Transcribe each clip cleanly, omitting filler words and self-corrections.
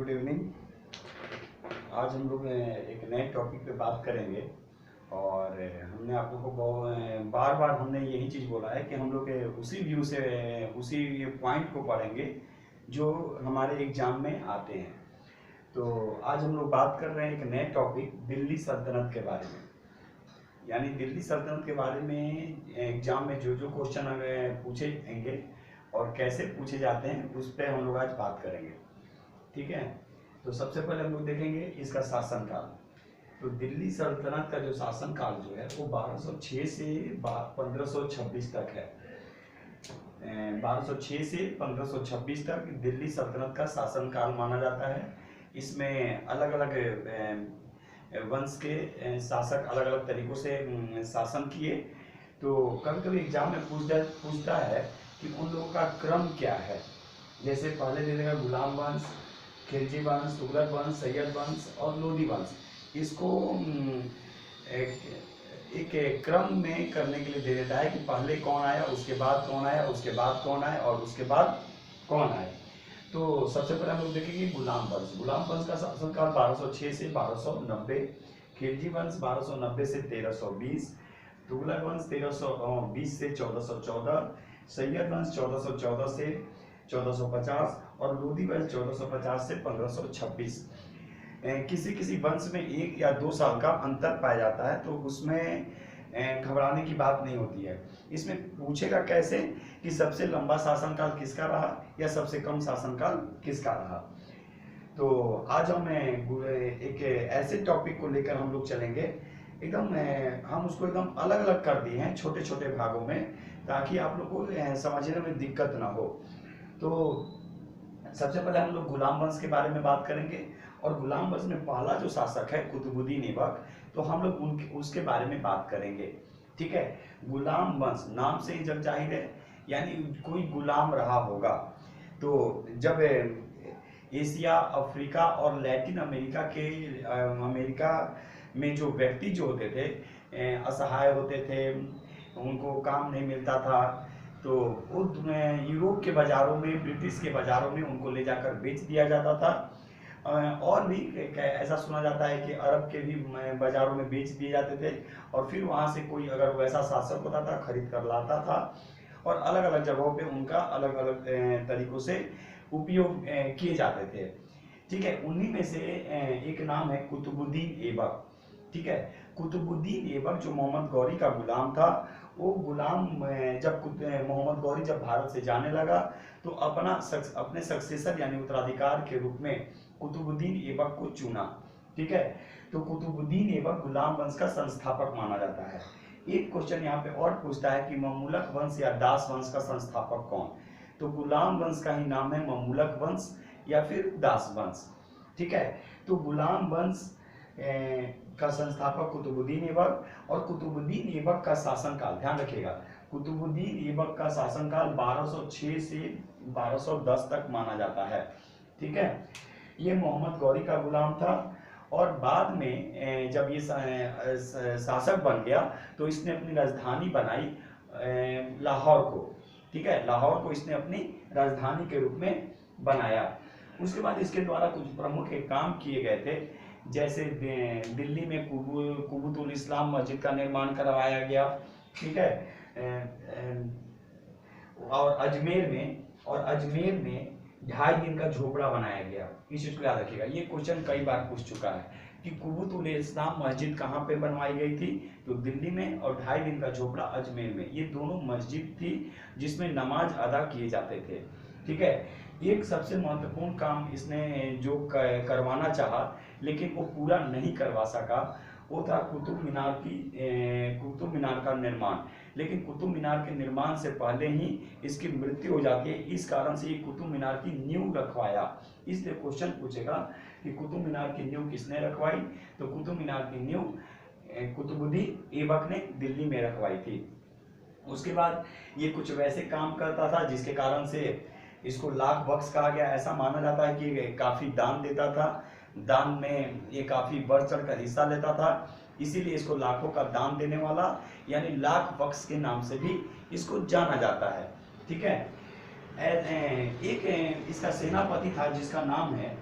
Good evening. आज हम लोग एक नए टॉपिक पे बात करेंगे और हमने आप लोगों को बार बार हमने यही चीज़ बोला है कि हम लोग उसी व्यू से उसी पॉइंट को पढ़ेंगे जो हमारे एग्जाम में आते हैं। तो आज हम लोग बात कर रहे हैं एक नए टॉपिक दिल्ली सल्तनत के बारे में। यानी दिल्ली सल्तनत के बारे में एग्जाम में जो जो क्वेश्चन पूछे जाएंगे और कैसे पूछे जाते हैं उस पर हम लोग आज बात करेंगे। ठीक है, तो सबसे पहले हम लोग देखेंगे इसका शासनकाल। तो दिल्ली सल्तनत का जो शासनकाल जो है वो 1206 से 1526 तक है। 1206 से 1526 तक दिल्ली सल्तनत का शासनकाल माना जाता है। इसमें अलग अलग वंश के शासक अलग अलग तरीकों से शासन किए। तो कभी कभी एग्जाम में पूछता है कि उन लोगों का क्रम क्या है। जैसे पहले दे देगा गुलाम वंश, खिलजी वंश, तुगलक वंश, सैयद वंश और लोधी वंश। इसको एक क्रम में करने के लिए दे देता है कि पहले कौन आया, उसके बाद कौन आया, उसके बाद कौन आया और उसके बाद कौन आया। तो सबसे पहले हम लोग देखेंगे गुलाम वंश। गुलाम वंश का शासनकाल 1206 से 1290, खिलजी वंश 1290 से 1320, तुगलक वंश 1320 से 1414, सैयद वंश 1414 से 1450 और लोधी वंश 1450 से 1526। किसी किसी वंश में 1 या 2 साल का अंतर पाया जाता है, तो उसमें घबराने की बात नहीं होती है। इसमें पूछेगा कैसे कि सबसे लंबा शासनकाल किसका रहा या सबसे कम शासनकाल किसका रहा। तो आज हम एक ऐसे टॉपिक को लेकर हम लोग चलेंगे एकदम हम उसको एकदम अलग अलग कर दिए हैं छोटे छोटे भागों में, ताकि आप लोग को समझने में दिक्कत ना हो। तो सबसे पहले हम लोग गुलाम वंश के बारे में बात करेंगे और गुलाम वंश में पहला जो शासक है कुतुबुद्दीन ऐबक, तो हम लोग उसके बारे में बात करेंगे। ठीक है, गुलाम वंश नाम से ही जब जाहिर है यानी कोई गुलाम रहा होगा। तो जब एशिया, अफ्रीका और लैटिन अमेरिका में जो व्यक्ति जो होते थे असहाय होते थे, उनको काम नहीं मिलता था, तो वो यूरोप के बाज़ारों में, ब्रिटिश के बाज़ारों में उनको ले जाकर बेच दिया जाता था। और भी ऐसा सुना जाता है कि अरब के भी बाज़ारों में बेच दिए जाते थे और फिर वहाँ से कोई अगर वैसा शासक होता था खरीद कर लाता था और अलग अलग जगहों पे उनका अलग अलग तरीक़ों से उपयोग किए जाते थे। ठीक है, उन्हीं में से एक नाम है कुतुबुद्दीन ऐबक। ठीक है, कुतुबुद्दीन ऐबक जो मोहम्मद गौरी का गुलाम था, वो गुलाम जब मोहम्मद गौरी जब भारत से जाने लगा तो अपने सक्सेसर यानी उत्तराधिकार के रूप में कुतुबुद्दीन ऐबक को चुना। ठीक है, तो कुतुबुद्दीन ऐबक गुलाम वंश का संस्थापक माना जाता है। एक क्वेश्चन यहाँ पे और पूछता है कि ममलूक वंश या दास वंश का संस्थापक कौन। तो गुलाम वंश का ही नाम है ममलूक वंश या फिर दास वंश। ठीक है, तो गुलाम वंश का संस्थापक कुतुबुद्दीन ऐबक और कुतुबुद्दीन ऐबक का शासनकाल ध्यान रखिएगा। कुतुबुद्दीन ऐबक का शासनकाल 1206 से 1210 तक माना जाता है। ठीक है, ये मोहम्मद गौरी का गुलाम था और बाद में जब ये शासक बन गया तो इसने अपनी राजधानी बनाई लाहौर को। ठीक है, लाहौर को इसने अपनी राजधानी के रूप में बनाया। उसके बाद इसके द्वारा कुछ प्रमुख काम किए गए थे, जैसे दिल्ली में कुबुतुल इस्लाम मस्जिद का निर्माण करवाया गया। ठीक है, और अजमेर में 2.5 दिन का झोपड़ा बनाया गया। इस चीज को याद रखिएगा, ये क्वेश्चन कई बार पूछ चुका है कि कुबुतुल इस्लाम मस्जिद कहाँ पे बनवाई गई थी, तो दिल्ली में, और 2.5 दिन का झोपड़ा अजमेर में। ये दोनों मस्जिद थी जिसमें नमाज अदा किए जाते थे। ठीक है, एक सबसे महत्वपूर्ण काम इसने जो करवाना चाहा लेकिन वो पूरा नहीं करवा सका, वो था कुतुब मीनार का निर्माण। लेकिन कुतुब मीनार के निर्माण से पहले ही इसकी मृत्यु हो जाती है। इस कारण से ये कुतुब मीनार की नींव रखवाया। इसलिए क्वेश्चन पूछेगा कि कुतुब मीनार की नींव किसने रखवाई, तो कुतुब मीनार की नींव कुतुबुद्दीन ऐबक ने दिल्ली में रखवाई थी। उसके बाद ये कुछ वैसे काम करता था जिसके कारण से इसको लाख बख्श कहा गया। ऐसा माना जाता है कि काफी दान देता था, दान में ये काफी बढ़ चढ़ कर हिस्सा लेता था, इसीलिए इसको लाखों का दान देने वाला यानी लाख बख्श के नाम से भी इसको जाना जाता है। ठीक है, एक इसका सेनापति था जिसका नाम है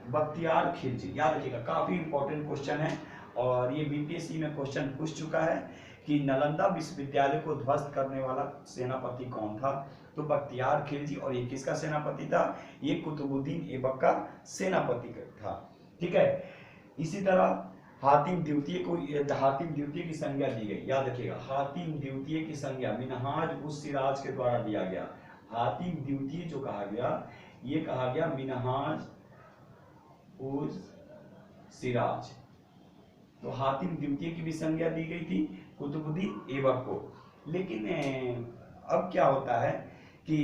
बख्तियार खिलजी, याद रखिएगा, काफी इंपॉर्टेंट क्वेश्चन है और ये बीपीएससी में क्वेश्चन पूछ चुका है कि नालंदा विश्वविद्यालय को ध्वस्त करने वाला सेनापति कौन था। तो बख्तियार खिलजी, और ये किसका सेनापति था, ये कुतुबुद्दीन ऐबक का सेनापति था। ठीक है, इसी तरह हातिम द्वितीय को, हातिम द्वितीय की संज्ञा दी गई, याद रखिएगा, हातिम द्वितीय की संज्ञा मिनहाज उस सिराज के द्वारा दिया गया। हातिम द्वितीय जो कहा गया, ये कहा गया मिनहाज उस सिराज। तो हातिम द्वितीय की भी संज्ञा दी गई थी कुतुबुद्दीन ऐबक को। लेकिन अब क्या होता है कि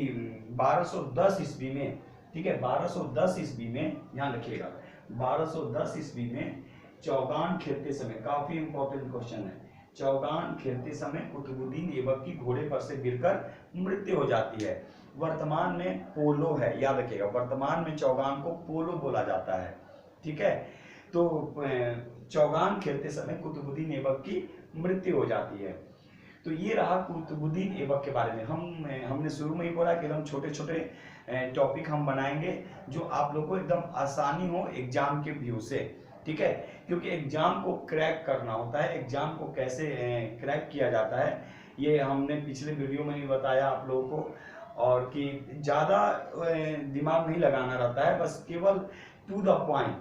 1210 ईस्वी में, ठीक है, 1210 ईस्वी में, ध्यान रखिएगा, 1210 ईस्वी में चौगान खेलते समय, काफी इंपॉर्टेंट क्वेश्चन है, चौगान खेलते समय कुतुबुद्दीन ऐबक की घोड़े पर से गिरकर मृत्यु हो जाती है। वर्तमान में पोलो है, याद रखिएगा, वर्तमान में चौगान को पोलो बोला जाता है। ठीक है, तो चौगान खेलते समय कुतुबुद्दीन ऐबक की मृत्यु हो जाती है। तो ये रहा कुतुबुद्दीन ऐबक के बारे में। हमने शुरू में ही बोला कि एकदम छोटे छोटे टॉपिक हम बनाएंगे जो आप लोग को एकदम आसानी हो एग्जाम के व्यू से। ठीक है, क्योंकि एग्जाम को क्रैक करना होता है, एग्जाम को कैसे क्रैक किया जाता है ये हमने पिछले वीडियो में भी बताया आप लोगों को, और कि ज़्यादा दिमाग नहीं लगाना रहता है, बस केवल टू द पॉइंट,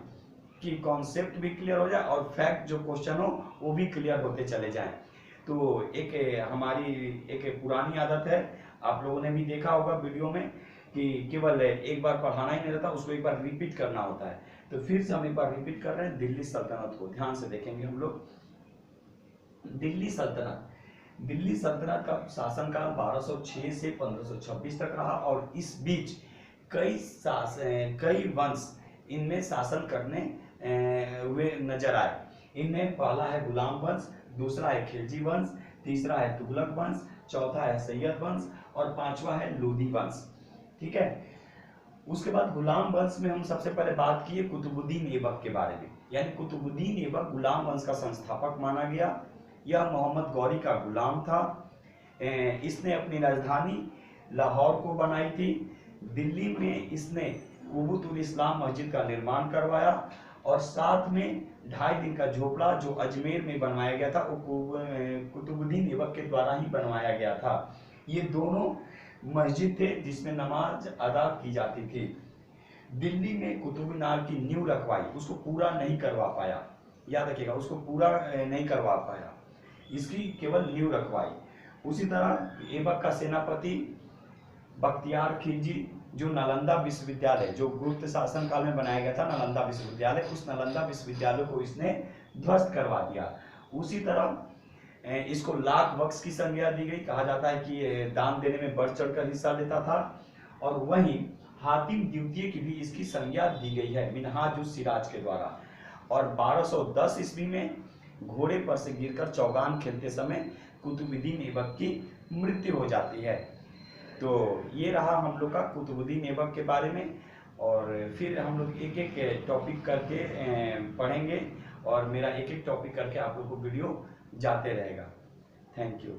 कि कॉन्सेप्ट भी क्लियर हो जाए और फैक्ट जो क्वेश्चन हो वो भी क्लियर होते चले जाएं। तो हमारी एक पुरानी आदत है, आप लोगों ने भी देखा होगा वीडियो में, कि केवल एक बार पढ़ाना ही नहीं रहता, उसको एक बार रिपीट करना होता है। तो फिर से हम एक बार रिपीट कर रहे हैं दिल्ली सल्तनत को, ध्यान से देखेंगे हम लोग। दिल्ली सल्तनत, दिल्ली सल्तनत का शासनकाल 1206 से 1526 तक रहा, और इस बीच कई वंश इनमें शासन करने हुए नजर आए। इनमें पहला है गुलाम वंश, दूसरा है खिलजी वंश, तीसरा है तुगलक वंश, चौथा है सैयद वंश और पांचवा है लोधी वंश। ठीक है, उसके बाद गुलाम वंश में हम सबसे पहले बात किए कुतुबुद्दीन ऐबक के बारे में, यानी कुतुबुद्दीन ऐबक गुलाम वंश का संस्थापक माना गया। यह मोहम्मद गौरी का गुलाम था। इसने अपनी राजधानी लाहौर को बनाई थी। दिल्ली में इसने कुबुतुल इस्लाम मस्जिद का निर्माण करवाया, और साथ में 2.5 दिन का झोपड़ा जो अजमेर में बनवाया गया था वो कुतुबुद्दीन ऐबक के द्वारा ही बनवाया गया था। ये दोनों मस्जिद थे जिसमें नमाज अदा की जाती थी। दिल्ली में कुतुब मीनार की नींव रखवाई, उसको पूरा नहीं करवा पाया, याद रखिएगा, उसको पूरा नहीं करवा पाया, इसकी केवल नींव रखवाई। उसी तरह ऐबक का सेनापति बख्तियार खिलजी, जो नालंदा विश्वविद्यालय जो गुप्त शासन काल में बनाया गया था, नालंदा विश्वविद्यालय, उस नालंदा विश्वविद्यालय को इसने ध्वस्त करवा दिया। उसी तरह इसको लाख बख्श की संज्ञा दी गई, कहा जाता है कि दान देने में बढ़ चढ़कर हिस्सा लेता था। और वहीं हातिम द्वितीय की भी इसकी संज्ञा दी गई है मिनहाज उस सिराज के द्वारा। और 1210 ईस्वी में घोड़े पर से गिरकर चौगान खेलते समय कुतुबुद्दीन ऐबक की मृत्यु हो जाती है। तो ये रहा हम लोग का कुतुबुद्दीन ऐबक के बारे में, और फिर हम लोग एक एक टॉपिक करके पढ़ेंगे, और मेरा एक एक टॉपिक करके आप लोग को वीडियो जाते रहेगा। Thank you.